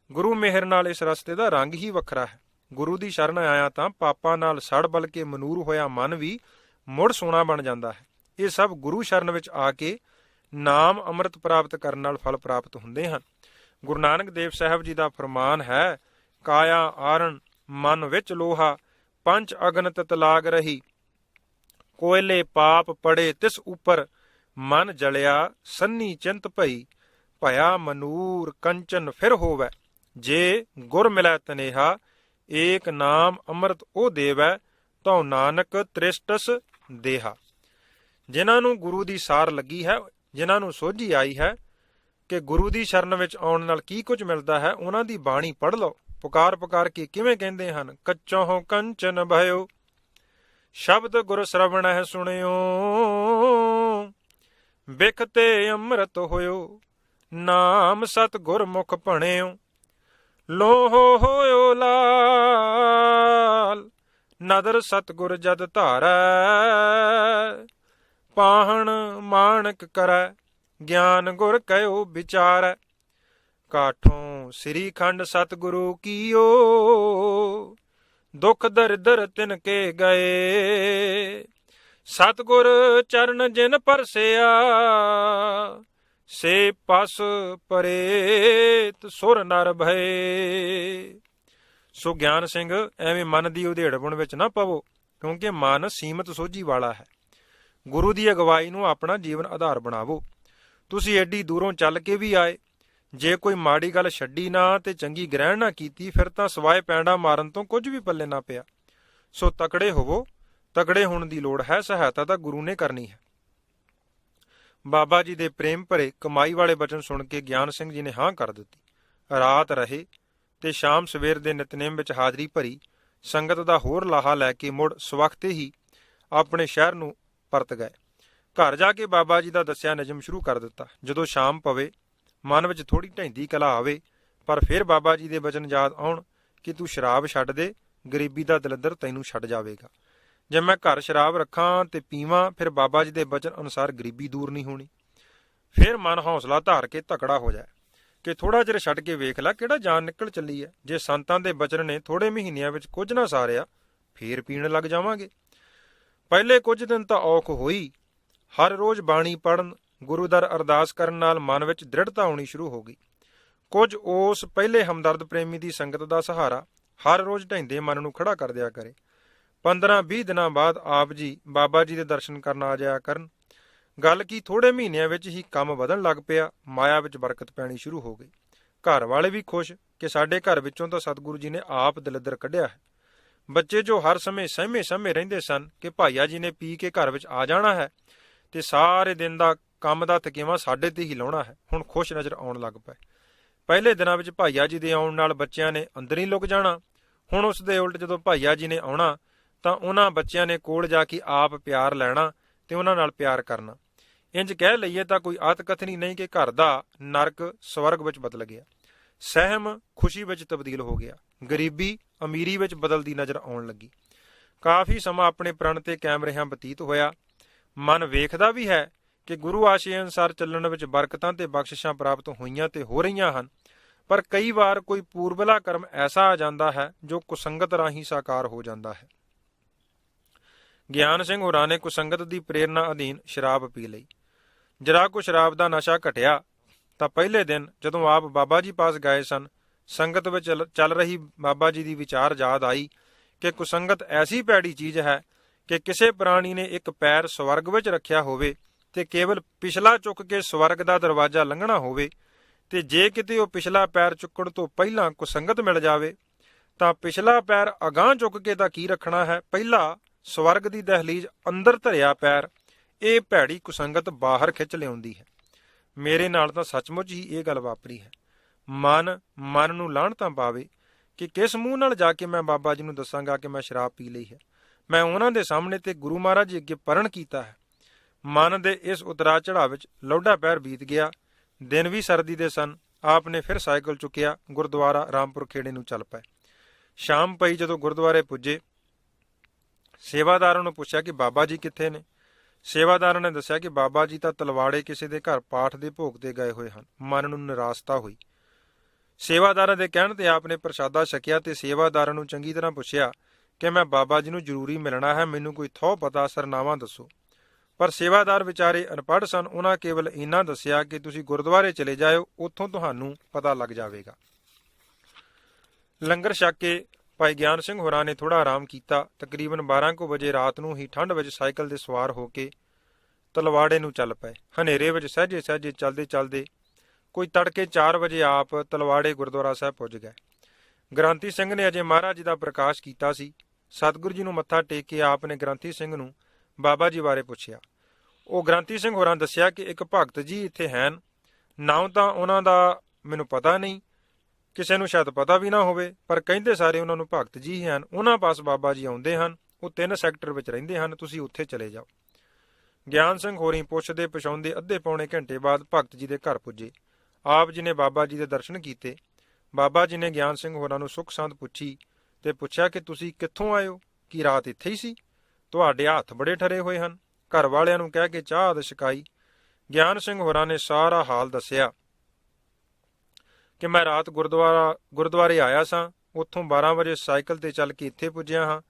ਗੁਰੂ ਮਿਹਰ ਨਾਲ ਇਸ ਰਸਤੇ ਦਾ ਰੰਗ ਹੀ ਵੱਖਰਾ ਹੈ। ਗੁਰੂ ਦੀ ਸ਼ਰਨ ਆਇਆ ਤਾਂ ਪਾਪਾਂ ਨਾਲ ਸੜ ਬਲ ਕੇ ਮਨੂਰ ਹੋਇਆ ਮਨ ਵੀ ਮੁੜ ਸੋਹਣਾ ਬਣ ਜਾਂਦਾ ਹੈ। ਇਹ ਸਭ ਗੁਰੂ ਸ਼ਰਨ ਵਿੱਚ ਆ ਕੇ ਨਾਮ ਅੰਮ੍ਰਿਤ ਪ੍ਰਾਪਤ ਕਰਨ ਨਾਲ ਫਲ ਪ੍ਰਾਪਤ ਹੁੰਦੇ ਹਨ। ਗੁਰੂ ਨਾਨਕ ਦੇਵ ਸਾਹਿਬ ਜੀ ਦਾ ਫਰਮਾਨ ਹੈ, ਕਾਇਆ ਆਰਣ ਮਨ ਵਿੱਚ ਲੋਹਾ, ਪੰਜ ਅਗਨ ਤਤ ਲਾਗ ਰਹੀ। ਕੋਇਲੇ ਪਾਪ ਪੜੇ ਤਿਸ ਉਪਰ, ਮਨ ਜਲਿਆ ਸੰਨੀ ਚਿੰਤ ਭਈ। ਭਇਆ ਮਨੂਰ ਕੰਚਨ ਫਿਰ ਹੋਵੈ, ਜੇ ਗੁਰ ਮਿਲੈ ਤਨੇਹਾ। ਏਕ ਨਾਮ ਅੰਮ੍ਰਿਤ ਉਹ ਦੇਵੈ, ਤਉ ਨਾਨਕ ਤ੍ਰਿਸ਼ਟਸ ਦੇਹਾ। ਜਿਨ੍ਹਾਂ ਨੂੰ ਗੁਰੂ ਦੀ ਸਾਰ ਲੱਗੀ ਹੈ, ਜਿਨ੍ਹਾਂ ਨੂੰ ਸੋਝੀ ਆਈ ਹੈ ਕਿ ਗੁਰੂ ਦੀ ਸ਼ਰਨ ਵਿੱਚ ਆਉਣ ਨਾਲ ਕੀ ਕੁਝ ਮਿਲਦਾ ਹੈ, ਉਹਨਾਂ ਦੀ ਬਾਣੀ ਪੜ੍ਹ ਲਓ। ਪੁਕਾਰ ਪੁਕਾਰ ਕੇ ਕਿਵੇਂ ਕਹਿੰਦੇ ਹਨ, ਕੱਚੋਂ ਕੰਚਨ ਭਇਓ ਸ਼ਬਦ ਗੁਰ ਸ਼ਰਵਣਹਿ ਸੁਣਿਓ। ਬਿਖ ਤੇ ਅੰਮ੍ਰਿਤ ਹੋਇਓ ਨਾਮ ਸਤ ਗੁਰ ਮੁਖ ਭਣਿਓ। ਲੋਹ ਹੋਇਓ ਲਾਲ ਨਦਰ ਸਤਿਗੁਰ ਜਦ ਧਾਰੈ। ਪਾਹਣ ਮਾਣਕ ਕਰੈ ਗਿਆਨ ਗੁਰ ਕਹਿਓ ਵਿਚਾਰੈ। ਕਾਠੋਂ ਸ੍ਰੀ ਖੰਡ ਸਤਿਗੁਰੂ ਕੀਓ, ਦੁਖ ਦਰਿਦਰ ਤਿਨ ਕੇ ਗਏ। ਸਤਿਗੁਰ ਚਰਨ ਜਿਨ ਪਰਸਿਆ, ਸੇ ਪਸ ਪਰੇਤ ਸੁਰ ਨਰ ਭਏ। ਸੋ ਗਿਆਨ ਸਿੰਘ ਐਵੇਂ ਮਨ ਦੀ ਉਧੇੜਪਣ ਵਿੱਚ ਨਾ ਪਵੋ, ਕਿਉਂਕਿ ਮਨ ਸੀਮਤ ਸੋਝੀ ਵਾਲਾ ਹੈ। ਗੁਰੂ ਦੀ ਅਗਵਾਈ ਨੂੰ ਆਪਣਾ ਜੀਵਨ ਆਧਾਰ ਬਣਾਵੋ। ਤੁਸੀਂ ਐਡੀ ਦੂਰੋਂ ਚੱਲ ਕੇ ਵੀ ਆਏ, ਜੇ ਕੋਈ ਮਾੜੀ ਗੱਲ ਛੱਡੀ ਨਾ ਤੇ ਚੰਗੀ ਗ੍ਰਹਿਣ ਨਾ ਕੀਤੀ, ਫਿਰ ਤਾਂ ਸਵਾਏ ਪੈਂਡਾ ਮਾਰਨ ਤੋਂ ਕੁਝ ਵੀ ਪੱਲੇ ਨਾ ਪਿਆ। ਸੋ ਤਕੜੇ ਹੋਵੋ, ਤਕੜੇ ਹੋਣ ਦੀ ਲੋੜ ਹੈ, ਸਹਾਇਤਾ ਤਾਂ ਗੁਰੂ ਨੇ ਕਰਨੀ ਹੈ। ਬਾਬਾ ਜੀ ਦੇ ਪ੍ਰੇਮ ਭਰੇ ਕਮਾਈ ਵਾਲੇ ਬਚਨ ਸੁਣ ਕੇ ਗਿਆਨ ਸਿੰਘ ਜੀ ਨੇ ਹਾਂ ਕਰ ਦਿੱਤੀ। ਰਾਤ ਰਹੇ ਤੇ ਸ਼ਾਮ ਸਵੇਰ ਦੇ ਨਿਤਨੇਮ ਵਿੱਚ ਹਾਜ਼ਰੀ ਭਰੀ। ਸੰਗਤ ਦਾ ਹੋਰ ਲਾਹਾ ਲੈ ਕੇ ਮੁੜ ਸਵਖਤੇ ਹੀ ਆਪਣੇ ਸ਼ਹਿਰ ਨੂੰ ਪਰਤ ਗਏ। ਘਰ ਜਾ ਕੇ ਬਾਬਾ ਜੀ ਦਾ ਦੱਸਿਆ ਨਜ਼ਮ ਸ਼ੁਰੂ ਕਰ ਦਿੱਤਾ। ਜਦੋਂ ਸ਼ਾਮ ਪਵੇ, ਮਨ ਵਿੱਚ ਥੋੜੀ ਢਹਿੰਦੀ ਕਲਾ ਆਵੇ, ਪਰ ਫਿਰ ਬਾਬਾ ਜੀ ਦੇ ਬਚਨ ਯਾਦ ਆਉਣ ਕਿ ਤੂੰ ਸ਼ਰਾਬ ਛੱਡ ਦੇ, ਗਰੀਬੀ ਦਾ ਦਲਿੱਦਰ ਤੈਨੂੰ ਛੱਡ ਜਾਵੇਗਾ। ਜੇ ਮੈਂ ਘਰ ਸ਼ਰਾਬ ਰੱਖਾਂ ਤੇ ਪੀਵਾਂ, ਫਿਰ ਬਾਬਾ ਜੀ ਦੇ ਬਚਨ ਅਨੁਸਾਰ ਗਰੀਬੀ ਦੂਰ ਨਹੀਂ ਹੋਣੀ। ਫਿਰ ਮਨ ਹੌਸਲਾ ਧਾਰ ਕੇ ਤਕੜਾ ਹੋ ਜਾਏ ਕਿ ਥੋੜਾ ਚਿਰ ਛੱਡ ਕੇ ਵੇਖ ਲੈ ਕਿਹੜਾ ਜਾਨ ਨਿਕਲ ਚੱਲੀ ਹੈ। ਜੇ ਸੰਤਾਂ ਦੇ ਬਚਨ ਨੇ ਥੋੜੇ ਮਹੀਨਿਆਂ ਵਿੱਚ ਕੁਝ ਨਾ ਸਾਰਿਆ, ਫੇਰ ਪੀਣ ਲੱਗ ਜਾਵਾਂਗੇ। ਪਹਿਲੇ ਕੁਝ ਦਿਨ ਤਾਂ ਔਖ ਹੋਈ। ਹਰ ਰੋਜ਼ ਬਾਣੀ ਪੜਨ, ਗੁਰੂ ਦਰ ਅਰਦਾਸ ਕਰਨ ਨਾਲ ਮਨ ਵਿੱਚ ਦ੍ਰਿੜਤਾ ਆਉਣੀ ਸ਼ੁਰੂ ਹੋ ਗਈ। ਕੁਝ ਉਸ ਪਹਿਲੇ ਹਮਦਰਦ ਪ੍ਰੇਮੀ ਦੀ ਸੰਗਤ ਦਾ ਸਹਾਰਾ ਹਰ ਰੋਜ਼ ਢਹਿੰਦੇ ਮਨ ਨੂੰ ਖੜਾ ਕਰ ਦਿਆ ਕਰੇ। 15-20 ਦਿਨਾਂ ਬਾਅਦ ਆਪ ਜੀ ਬਾਬਾ ਜੀ ਦੇ ਦਰਸ਼ਨ ਕਰਨ ਆ ਜਾਇਆ ਕਰਨ। ਗੱਲ ਕੀ ਥੋੜੇ ਮਹੀਨਿਆਂ ਵਿੱਚ ਹੀ ਕੰਮ ਵਧਣ ਲੱਗ ਪਿਆ। ਮਾਇਆ ਵਿੱਚ ਬਰਕਤ ਪੈਣੀ ਸ਼ੁਰੂ ਹੋ ਗਈ। ਘਰ ਵਾਲੇ ਵੀ ਖੁਸ਼ ਕਿ ਸਾਡੇ ਘਰ ਵਿੱਚੋਂ ਤਾਂ ਸਤਿਗੁਰੂ ਜੀ ਨੇ ਆਪ ਦਲਿੱਦਰ ਕੱਢਿਆ ਹੈ। ਬੱਚੇ ਜੋ ਹਰ ਸਮੇਂ ਸਹਿਮੇ ਰਹਿੰਦੇ ਸਨ ਕਿ ਭਾਈਆ ਜੀ ਨੇ ਪੀ ਕੇ ਘਰ ਵਿੱਚ ਆ ਜਾਣਾ ਹੈ ਤੇ ਸਾਰੇ ਦਿਨ ਦਾ ਕੰਮ ਦਾ ਥਕੇਵਾਂ ਸਾਡੇ ਤੇ ਹੀ ਲਾਉਣਾ ਹੈ, ਹੁਣ ਖੁਸ਼ ਨਜ਼ਰ ਆਉਣ ਲੱਗ ਪਏ। ਪਹਿਲੇ ਦਿਨਾਂ ਵਿੱਚ ਭਾਈਆ ਜੀ ਦੇ ਆਉਣ ਨਾਲ ਬੱਚਿਆਂ ਨੇ ਅੰਦਰ ਹੀ ਲੁਕ ਜਾਣਾ। ਹੁਣ ਉਸ ਦੇ ਉਲਟ ਜਦੋਂ ਭਾਈਆ ਜੀ ਨੇ ਆਉਣਾ ਤਾਂ ਉਹਨਾਂ ਬੱਚਿਆਂ ਨੇ ਕੋਲ ਜਾ ਕੇ ਆਪ ਪਿਆਰ ਲੈਣਾ ਤੇ ਉਹਨਾਂ ਨਾਲ ਪਿਆਰ ਕਰਨਾ। ਇੰਜ ਕਹਿ ਲਈਏ ਤਾਂ ਕੋਈ ਆਤਕਥਨੀ ਨਹੀਂ ਕਿ ਘਰ ਦਾ ਨਰਕ ਸਵਰਗ ਵਿੱਚ ਬਦਲ ਗਿਆ। ਸਹਿਮ ਖੁਸ਼ੀ ਵਿੱਚ ਤਬਦੀਲ ਹੋ ਗਿਆ, ਗਰੀਬੀ ਅਮੀਰੀ ਵਿੱਚ ਬਦਲਦੀ ਨਜ਼ਰ ਆਉਣ ਲੱਗੀ। ਕਾਫੀ ਸਮਾਂ ਆਪਣੇ ਪ੍ਰਣ ਤੇ ਕਾਇਮ ਰਿਹਾ ਬਤੀਤ ਹੋਇਆ। ਮਨ ਵੇਖਦਾ ਵੀ ਹੈ ਕਿ ਗੁਰੂ ਆਸ਼ੇ ਅਨੁਸਾਰ ਚੱਲਣ ਵਿੱਚ ਬਰਕਤਾਂ ਤੇ ਬਖਸ਼ਿਸ਼ਾਂ ਪ੍ਰਾਪਤ ਹੋਈਆਂ ਤੇ ਹੋ ਰਹੀਆਂ ਹਨ, ਪਰ ਕਈ ਵਾਰ ਕੋਈ ਪੂਰਬਲਾ ਕਰਮ ਐਸਾ ਆ ਜਾਂਦਾ ਹੈ ਜੋ ਕੁਸੰਗਤ ਰਾਹੀਂ ਸਾਕਾਰ ਹੋ ਜਾਂਦਾ ਹੈ। ਗਿਆਨ ਸਿੰਘ ਹੋਰਾਂ ਨੇ ਕੁਸੰਗਤ ਦੀ ਪ੍ਰੇਰਨਾ ਅਧੀਨ ਸ਼ਰਾਬ ਪੀ ਲਈ। ਜਰਾ ਕੁ ਸ਼ਰਾਬ ਦਾ ਨਸ਼ਾ ਘਟਿਆ ਤਾਂ ਪਹਿਲੇ ਦਿਨ ਜਦੋਂ ਆਪ ਬਾਬਾ ਜੀ ਪਾਸ ਗਏ ਸਨ, ਸੰਗਤ ਵਿੱਚ ਚੱਲ ਰਹੀ ਬਾਬਾ ਜੀ ਦੀ ਵਿਚਾਰ ਯਾਦ ਆਈ ਕਿ ਕੁਸੰਗਤ ਐਸੀ ਭੈੜੀ ਚੀਜ਼ ਹੈ ਕਿ ਕਿਸੇ ਪ੍ਰਾਣੀ ਨੇ ਇੱਕ ਪੈਰ ਸਵਰਗ ਵਿੱਚ ਰੱਖਿਆ ਹੋਵੇ ਤੇ ਕੇਵਲ ਪਿਛਲਾ ਚੁੱਕ ਕੇ ਸਵਰਗ ਦਾ ਦਰਵਾਜ਼ਾ ਲੰਘਣਾ ਹੋਵੇ, ਤੇ ਜੇ ਕਿਤੇ ਉਹ ਪਿਛਲਾ ਪੈਰ ਚੁੱਕਣ ਤੋਂ ਪਹਿਲਾਂ ਕੁਸੰਗਤ ਮਿਲ ਜਾਵੇ ਤਾਂ ਪਿਛਲਾ ਪੈਰ ਅਗਾਂਹ ਚੁੱਕ ਕੇ ਤਾਂ ਕੀ ਰੱਖਣਾ ਹੈ, ਪਹਿਲਾ ਸਵਰਗ ਦੀ ਦਹਲੀਜ਼ ਅੰਦਰ ਧਰਿਆ ਪੈਰ, ਇਹ ਭੈੜੀ ਕੁਸੰਗਤ ਬਾਹਰ ਖਿੱਚ ਲਿਆਉਂਦੀ ਹੈ। ਮੇਰੇ ਨਾਲ ਤਾਂ ਸੱਚਮੁੱਚ ਹੀ ਇਹ ਗੱਲ ਵਾਪਰੀ ਹੈ। ਮਨ ਨੂੰ ਲਾਹਣਤਾਂ ਪਾਵੇ ਕਿ ਕਿਸ ਮੂੰਹ ਨਾਲ ਜਾ ਕੇ ਮੈਂ ਬਾਬਾ ਜੀ ਨੂੰ ਦੱਸਾਂਗਾ ਕਿ ਮੈਂ ਸ਼ਰਾਬ ਪੀ ਲਈ ਹੈ। ਮੈਂ ਉਹਨਾਂ ਦੇ ਸਾਹਮਣੇ ਤੇ ਗੁਰੂ ਮਹਾਰਾਜ ਜੀ ਅੱਗੇ ਪਰਣ ਕੀਤਾ ਹੈ। ਮਨ ਦੇ ਇਸ ਉਤਰਾ ਚੜਾਅ ਵਿੱਚ ਲੌਡਾ ਪੈਰ ਬੀਤ ਗਿਆ। ਦਿਨ ਵੀ ਸਰਦੀ ਦੇ ਸਨ। ਆਪ ਨੇ ਫਿਰ ਸਾਈਕਲ ਚੁੱਕਿਆ, ਗੁਰਦੁਆਰਾ ਰਾਮਪੁਰ ਖੇੜੇ ਨੂੰ ਚੱਲ ਪਏ। ਸ਼ਾਮ ਪਈ ਜਦੋਂ ਗੁਰਦੁਆਰੇ ਪੁੱਜੇ, ਸੇਵਾਦਾਰਾਂ ਨੂੰ ਪੁੱਛਿਆ ਕਿ ਬਾਬਾ ਜੀ ਕਿੱਥੇ ਨੇ। ਸੇਵਾਦਾਰਾਂ ਨੇ ਦੱਸਿਆ ਕਿ ਬਾਬਾ ਜੀ ਤਾਂ ਤਲਵਾੜੇ ਕਿਸੇ ਦੇ ਘਰ ਪਾਠ ਦੇ ਭੋਗ ਤੇ ਗਏ ਹੋਏ ਹਨ। ਮਨ ਨੂੰ ਨਿਰਾਸ਼ਤਾ ਹੋਈ। ਸੇਵਾਦਾਰਾਂ ਦੇ ਕਹਿਣ ਤੇ ਆਪ ਨੇ ਪ੍ਰਸ਼ਾਦਾ ਛਕਿਆ ਤੇ ਸੇਵਾਦਾਰਾਂ ਨੂੰ ਚੰਗੀ ਤਰ੍ਹਾਂ ਪੁੱਛਿਆ ਕਿ ਮੈਂ ਬਾਬਾ ਜੀ ਨੂੰ ਜ਼ਰੂਰੀ ਮਿਲਣਾ ਹੈ, ਮੈਨੂੰ ਕੋਈ ਥਹੁ ਪਤਾ ਸਰਨਾਵਾ ਦੱਸੋ। ਪਰ ਸੇਵਾਦਾਰ ਵਿਚਾਰੇ ਅਨਪੜ੍ਹ ਸਨ। ਉਹਨਾਂ ਕੇਵਲ ਇੰਨਾ ਦੱਸਿਆ ਕਿ ਤੁਸੀਂ ਗੁਰਦੁਆਰੇ ਚਲੇ ਜਾਇਓ, ਉੱਥੋਂ ਤੁਹਾਨੂੰ ਪਤਾ ਲੱਗ ਜਾਵੇਗਾ। ਲੰਗਰ ਛਕ ਕੇ ਭਾਈ ਗਿਆਨ ਸਿੰਘ ਹੋਰਾਂ ਨੇ ਥੋੜਾ ਆਰਾਮ ਕੀਤਾ। ਤਕਰੀਬਨ 12 ਕੁ ਵਜੇ ਰਾਤ ਨੂੰ ਹੀ ਠੰਡ ਵਿੱਚ ਸਾਈਕਲ ਦੇ ਸਵਾਰ ਹੋ ਕੇ ਤਲਵਾੜੇ ਨੂੰ ਚੱਲ ਪਏ। ਹਨੇਰੇ ਵਿੱਚ ਸਹਿਜੇ ਸਹਿਜੇ ਚੱਲਦੇ ਚੱਲਦੇ ਕੋਈ ਤੜਕੇ 4 ਵਜੇ ਆਪ ਤਲਵਾੜੇ ਗੁਰਦੁਆਰਾ ਸਾਹਿਬ ਪੁੱਜ ਗਏ। ਗ੍ਰੰਥੀ ਸਿੰਘ ਨੇ ਅਜੇ ਮਹਾਰਾਜ ਜੀ ਦਾ ਪ੍ਰਕਾਸ਼ ਕੀਤਾ ਸੀ। ਸਤਿਗੁਰੂ ਜੀ ਨੂੰ ਮੱਥਾ ਟੇਕ ਕੇ ਆਪ ਨੇ ਗ੍ਰੰਥੀ ਸਿੰਘ ਨੂੰ ਬਾਬਾ ਜੀ ਬਾਰੇ ਪੁੱਛਿਆ। ਉਹ ਗ੍ਰੰਥੀ ਸਿੰਘ ਹੋਰਾਂ ਦੱਸਿਆ ਕਿ ਇੱਕ ਭਗਤ ਜੀ ਇੱਥੇ ਹਨ। ਨਾਮ ਤਾਂ ਉਹਨਾਂ ਦਾ ਮੈਨੂੰ ਪਤਾ ਨਹੀਂ, ਕਿਸੇ ਨੂੰ ਸ਼ਾਇਦ ਪਤਾ ਵੀ ਨਾ ਹੋਵੇ, ਪਰ ਕਹਿੰਦੇ ਸਾਰੇ ਉਹਨਾਂ ਨੂੰ ਭਗਤ ਜੀ ਹੀ ਹਨ। ਉਹਨਾਂ ਪਾਸ ਬਾਬਾ ਜੀ ਆਉਂਦੇ ਹਨ। ਉਹ 3 ਸੈਕਟਰ ਵਿੱਚ ਰਹਿੰਦੇ ਹਨ, ਤੁਸੀਂ ਉੱਥੇ ਚਲੇ ਜਾਓ। ਗਿਆਨ ਸਿੰਘ ਹੋਰੀ ਪੁੱਛਦੇ ਪਛਾਉਂਦੇ ਅੱਧੇ ਪੌਣੇ ਘੰਟੇ ਬਾਅਦ ਭਗਤ ਜੀ ਦੇ ਘਰ ਪੁੱਜੇ। ਆਪ ਜੀ ਨੇ ਬਾਬਾ ਜੀ ਦੇ ਦਰਸ਼ਨ ਕੀਤੇ। ਬਾਬਾ ਜੀ ਨੇ ਗਿਆਨ ਸਿੰਘ ਹੋਰਾਂ ਨੂੰ ਸੁੱਖ ਸੰਦ ਪੁੱਛੀ ਤੇ ਪੁੱਛਿਆ ਕਿ ਤੁਸੀਂ ਕਿੱਥੋਂ ਆਏ ਹੋ, ਕੀ ਰਾਤ ਇੱਥੇ ਹੀ ਸੀ? ਤੁਹਾਡੇ ਹੱਥ ਬੜੇ ਠਰੇ ਹੋਏ ਹਨ। ਘਰ ਵਾਲਿਆਂ ਨੂੰ ਕਹਿ ਕੇ ਚਾਹ ਆਦਿ ਛਕਾਈ। ਗਿਆਨ ਸਿੰਘ ਹੋਰਾਂ ਨੇ ਸਾਰਾ ਹਾਲ ਦੱਸਿਆ ਕਿ ਮੈਂ ਰਾਤ ਗੁਰਦੁਆਰੇ ਆਇਆ ਸਾਂ, ਉੱਥੋਂ 12 ਵਜੇ ਸਾਈਕਲ ਤੇ ਚੱਲ ਕੇ ਇੱਥੇ ਪੁੱਜਿਆ ਹਾਂ।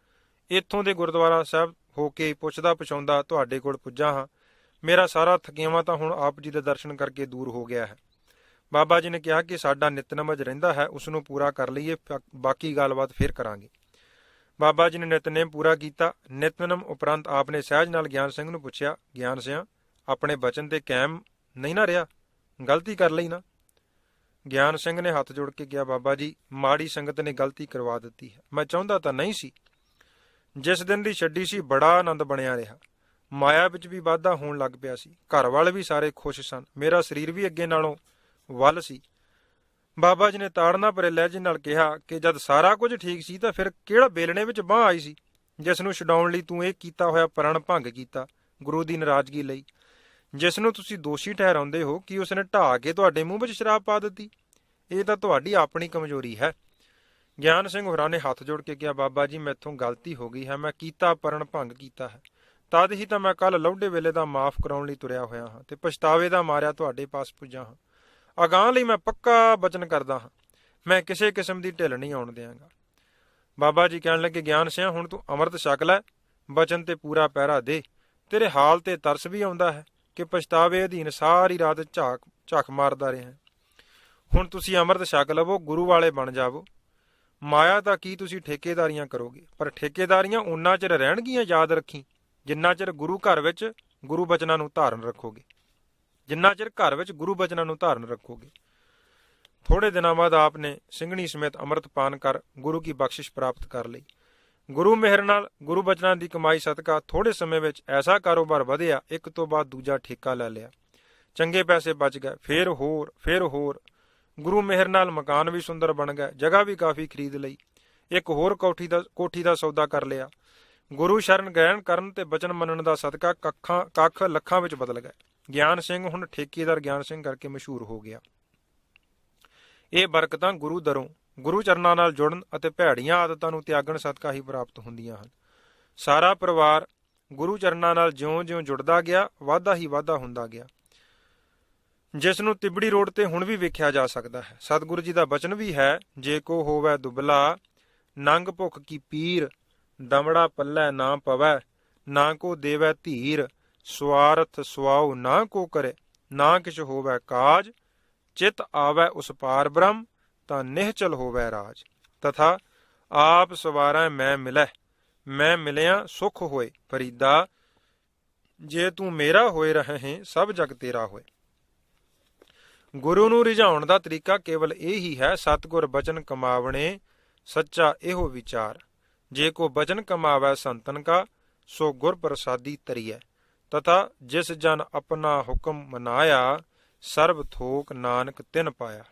ਇੱਥੋਂ ਦੇ ਗੁਰਦੁਆਰਾ ਸਾਹਿਬ ਹੋ ਕੇ ਪੁੱਛਦਾ ਪਛਾਉਂਦਾ ਤੁਹਾਡੇ ਕੋਲ ਪੁੱਜਾ ਹਾਂ। ਮੇਰਾ ਸਾਰਾ ਥਕੇਵਾਂ ਤਾਂ ਹੁਣ ਆਪ ਜੀ ਦੇ ਦਰਸ਼ਨ ਕਰਕੇ ਦੂਰ ਹੋ ਗਿਆ ਹੈ। ਬਾਬਾ ਜੀ ਨੇ ਕਿਹਾ ਕਿ ਸਾਡਾ ਨਿਤਨੇਮ ਰਹਿੰਦਾ ਹੈ, ਉਸ ਨੂੰ ਪੂਰਾ ਕਰ ਲਈਏ, ਬਾਕੀ ਗੱਲਬਾਤ ਫਿਰ ਕਰਾਂਗੇ। ਬਾਬਾ ਜੀ ਨੇ ਨਿਤਨੇਮ ਪੂਰਾ ਕੀਤਾ। ਨਿਤਨੇਮ ਉਪਰੰਤ ਆਪ ਨੇ ਸਹਿਜ ਨਾਲ ਗਿਆਨ ਸਿੰਘ ਨੂੰ ਪੁੱਛਿਆ, ਗਿਆਨ ਸਿੰਘ ਆਪਣੇ ਬਚਨ ਤੇ ਕਾਇਮ ਨਹੀਂ ਨਾ ਰਿਹਾ, ਗਲਤੀ ਕਰ ਲਈ ਨਾ? ਗਿਆਨ ਸਿੰਘ ਨੇ ਹੱਥ ਜੋੜ ਕੇ ਕਿਹਾ, ਬਾਬਾ ਜੀ ਮਾੜੀ ਸੰਗਤ ਨੇ ਗਲਤੀ ਕਰਵਾ ਦਿੱਤੀ ਹੈ। ਮੈਂ ਚਾਹੁੰਦਾ ਤਾਂ ਨਹੀਂ ਸੀ। ਜਿਸ ਦਿਨ ਦੀ ਛੱਡੀ ਸੀ ਬੜਾ ਆਨੰਦ ਬਣਿਆ ਰਿਹਾ। ਮਾਇਆ ਵਿੱਚ ਵੀ ਵਾਧਾ ਹੋਣ ਲੱਗ ਪਿਆ ਸੀ। ਘਰ ਵਾਲੇ ਵੀ ਸਾਰੇ ਖੁਸ਼ ਸਨ। ਮੇਰਾ ਸਰੀਰ ਵੀ ਅੱਗੇ ਨਾਲੋਂ ਵੱਲ ਸੀ। ਬਾਬਾ ਜੀ ਨੇ ਤਾੜਨਾ ਭਰੇ ਲਹਿਜੇ ਨਾਲ ਕਿਹਾ ਕਿ ਜਦ ਸਾਰਾ ਕੁਝ ਠੀਕ ਸੀ ਤਾਂ ਫਿਰ ਕਿਹੜਾ ਬੇਲਣੇ ਵਿੱਚ ਬਾਂਹ ਆਈ ਸੀ, ਜਿਸ ਨੂੰ ਛਡਾਉਣ ਲਈ ਤੂੰ ਇਹ ਕੀਤਾ ਹੋਇਆ ਪ੍ਰਣ ਭੰਗ ਕੀਤਾ ਗੁਰੂ ਦੀ ਨਾਰਾਜ਼ਗੀ ਲਈ। ਜਿਸ ਨੂੰ ਤੁਸੀਂ ਦੋਸ਼ੀ ਠਹਿਰਾਉਂਦੇ ਹੋ ਕਿ ਉਸਨੇ ਢਾਹ ਕੇ ਤੁਹਾਡੇ ਮੂੰਹ ਵਿੱਚ ਸ਼ਰਾਬ ਪਾ ਦਿੱਤੀ, ਇਹ ਤਾਂ ਤੁਹਾਡੀ ਆਪਣੀ ਕਮਜ਼ੋਰੀ ਹੈ। ਗਿਆਨ ਸਿੰਘ ਹੋਰਾਂ ਨੇ ਹੱਥ ਜੋੜ ਕੇ ਕਿਹਾ, ਬਾਬਾ ਜੀ ਮੈਥੋਂ ਗਲਤੀ ਹੋ ਗਈ ਹੈ, ਮੈਂ ਕੀਤਾ ਪ੍ਰਣ ਭੰਗ ਕੀਤਾ ਹੈ। ਤਦ ਹੀ ਤਾਂ ਮੈਂ ਕੱਲ ਲੌਡੇ ਵੇਲੇ ਦਾ ਮਾਫ ਕਰਾਉਣ ਲਈ ਤੁਰਿਆ ਹੋਇਆ ਹਾਂ ਤੇ ਪਛਤਾਵੇ ਦਾ ਮਾਰਿਆ ਤੁਹਾਡੇ ਪਾਸ ਪੁੱਜਾ ਹਾਂ। ਅਗਾਂਹ ਲਈ ਮੈਂ ਪੱਕਾ ਬਚਨ ਕਰਦਾ ਹਾਂ, ਮੈਂ ਕਿਸੇ ਕਿਸਮ ਦੀ ਢਿੱਲ ਨਹੀਂ ਆਉਣ ਦਿਆਂਗਾ। ਬਾਬਾ ਜੀ ਕਹਿਣ ਲੱਗੇ, ਗਿਆਨ ਸਿੰਘ ਹੁਣ ਤੂੰ ਅੰਮ੍ਰਿਤ ਛਕ ਲੈ, ਬਚਨ ਤੇ ਪੂਰਾ ਪਹਿਰਾ ਦੇ। ਤੇਰੇ ਹਾਲ ਤੇ ਤਰਸ ਵੀ ਆਉਂਦਾ ਹੈ ਕਿ ਪਛਤਾਵੇ ਅਧੀਨ ਸਾਰੀ ਰਾਤ ਝਾਕ ਮਾਰਦਾ ਰਿਹਾ। ਹੁਣ ਤੁਸੀਂ ਅੰਮ੍ਰਿਤ ਛਕ ਲਵੋ, ਗੁਰੂ ਵਾਲੇ ਬਣ ਜਾਵੋ। ਮਾਇਆ ਤਾਂ ਕੀ ਤੁਸੀਂ ਠੇਕੇਦਾਰੀਆਂ ਕਰੋਗੇ, ਪਰ ਠੇਕੇਦਾਰੀਆਂ ਉਨਾ ਚਿਰ ਰਹਿਣਗੀਆਂ, ਯਾਦ ਰੱਖੀ, ਜਿੰਨਾ ਚਿਰ ਗੁਰੂ ਘਰ ਵਿੱਚ ਗੁਰੂ ਬਚਨਾਂ ਨੂੰ ਧਾਰਨ ਰੱਖੋਗੇ। ਜਿੰਨਾ ਚਿਰ ਘਰ ਵਿੱਚ ਗੁਰੂ ਬਚਨਾਂ ਨੂੰ ਧਾਰਨ ਰੱਖੋਗੇ। ਥੋੜੇ ਦਿਨਾਂ ਬਾਅਦ ਆਪ ਨੇ ਸਿੰਘਣੀ ਸਮੇਤ ਅੰਮ੍ਰਿਤ ਪਾਨ ਕਰ ਗੁਰੂ ਕੀ ਬਖਸ਼ਿਸ਼ ਪ੍ਰਾਪਤ ਕਰ ਲਈ। ਗੁਰੂ ਮਿਹਰ ਨਾਲ ਗੁਰੂ ਬਚਨਾਂ ਦੀ ਕਮਾਈ ਸਦਕਾ ਥੋੜੇ ਸਮੇਂ ਵਿੱਚ ਐਸਾ ਕਾਰੋਬਾਰ ਵਧਿਆ, ਇੱਕ ਤੋਂ ਬਾਅਦ ਦੂਜਾ ਠੇਕਾ ਲੈ ਲਿਆ। ਚੰਗੇ ਪੈਸੇ ਬਚ ਗਏ, ਫਿਰ ਹੋਰ। ਗੁਰੂ ਮਿਹਰ ਨਾਲ ਮਕਾਨ ਵੀ ਸੁੰਦਰ ਬਣ ਗਿਆ, ਜਗ੍ਹਾ ਵੀ ਕਾਫੀ ਖਰੀਦ ਲਈ। ਇੱਕ ਹੋਰ ਕੋਠੀ ਦਾ ਸੌਦਾ ਕਰ ਲਿਆ। ਗੁਰੂ ਸ਼ਰਨ ਗ੍ਰਹਿਣ ਕਰਨ ਤੇ ਬਚਨ ਮੰਨਣ ਦਾ ਸਦਕਾ ਕੱਖ ਲੱਖਾਂ ਵਿੱਚ ਬਦਲ ਗਏ। ਗਿਆਨ ਸਿੰਘ ਹੁਣ ਠੇਕੇਦਾਰ ਗਿਆਨ ਸਿੰਘ ਕਰਕੇ ਮਸ਼ਹੂਰ ਹੋ ਗਿਆ। ਇਹ ਬਰਕਤਾਂ ਗੁਰੂ ਦਰੋਂ, ਗੁਰੂ ਚਰਨਾਂ ਨਾਲ ਜੁੜਨ ਅਤੇ ਭੈੜੀਆਂ ਆਦਤਾਂ ਨੂੰ ਤਿਆਗਣ ਸਦਕਾ ਹੀ ਪ੍ਰਾਪਤ ਹੁੰਦੀਆਂ ਹਨ। ਸਾਰਾ ਪਰਿਵਾਰ ਗੁਰੂ ਚਰਨਾਂ ਨਾਲ ਜਿਉਂ-ਜਿਉਂ ਜੁੜਦਾ ਗਿਆ, ਵਾਧਾ ਹੀ ਵਾਧਾ ਹੁੰਦਾ ਗਿਆ, ਜਿਸ ਨੂੰ ਤਿਬੜੀ ਰੋਡ ਤੇ ਹੁਣ ਵੀ ਵੇਖਿਆ ਜਾ ਸਕਦਾ ਹੈ। ਸਤਿਗੁਰੂ ਜੀ ਦਾ ਬਚਨ ਵੀ ਹੈ, ਜੇ ਕੋ ਹੋਵੇ ਦੁਬਲਾ, ਨੰਗ ਭੁੱਖ ਕੀ ਪੀਰ, ਦਮੜਾ ਪੱਲੇ ਨਾ ਪਵੈ, ਨਾ ਕੋ ਦੇਵੈ ਧੀਰ, ਸਵਾਰਥ ਸੁਆਉ ਨਾ ਕੋ ਕਰੇ, ਨਾ ਕਿਛ ਹੋਵੇ ਕਾਜ, ਚਿਤ ਆਵੈ ਉਸ ਪਾਰ ਬ੍ਰਹਮ, ਤਾਂ ਨਿਹਚਲ ਹੋਵੇ ਰਾਜ। ਤਥਾ ਆਪ ਸਵਾਰੈ ਮੈਂ ਮਿਲੈ, ਮੈਂ ਮਿਲਿਆ ਸੁਖ ਹੋਏ, ਫਰੀਦਾ ਜੇ ਤੂੰ ਮੇਰਾ ਹੋਏ ਰਹੇ, ਸਭ ਜਗ ਤੇਰਾ ਹੋਏ। ਗੁਰੂ ਨੂੰ ਰਿਝਾਉਣ ਦਾ ਤਰੀਕਾ ਕੇਵਲ ਇਹ ਹੀ ਹੈ, ਸਤਿਗੁਰ ਬਚਨ ਕਮਾਵਣੇ, ਸੱਚਾ ਇਹੋ ਵਿਚਾਰ। ਜੇ ਕੋ ਬਚਨ ਕਮਾਵੈ ਸੰਤਨ ਕਾ, ਸੋ ਗੁਰ ਪ੍ਰਸਾਦੀ ਤਰੀਐ। ਤਥਾ ਜਿਸ ਜਨ ਆਪਣਾ ਹੁਕਮ ਮਨਾਇਆ, ਸਰਬ ਥੋਕ ਨਾਨਕ ਤਿਨ ਪਾਇਆ।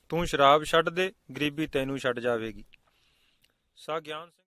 ਤੂੰ ਸ਼ਰਾਬ ਛੱਡ ਦੇ, ਗਰੀਬੀ ਤੈਨੂੰ ਛੱਡ ਜਾਵੇਗੀ। ਸਾ ਗਿਆਨ ਸਿੰਘ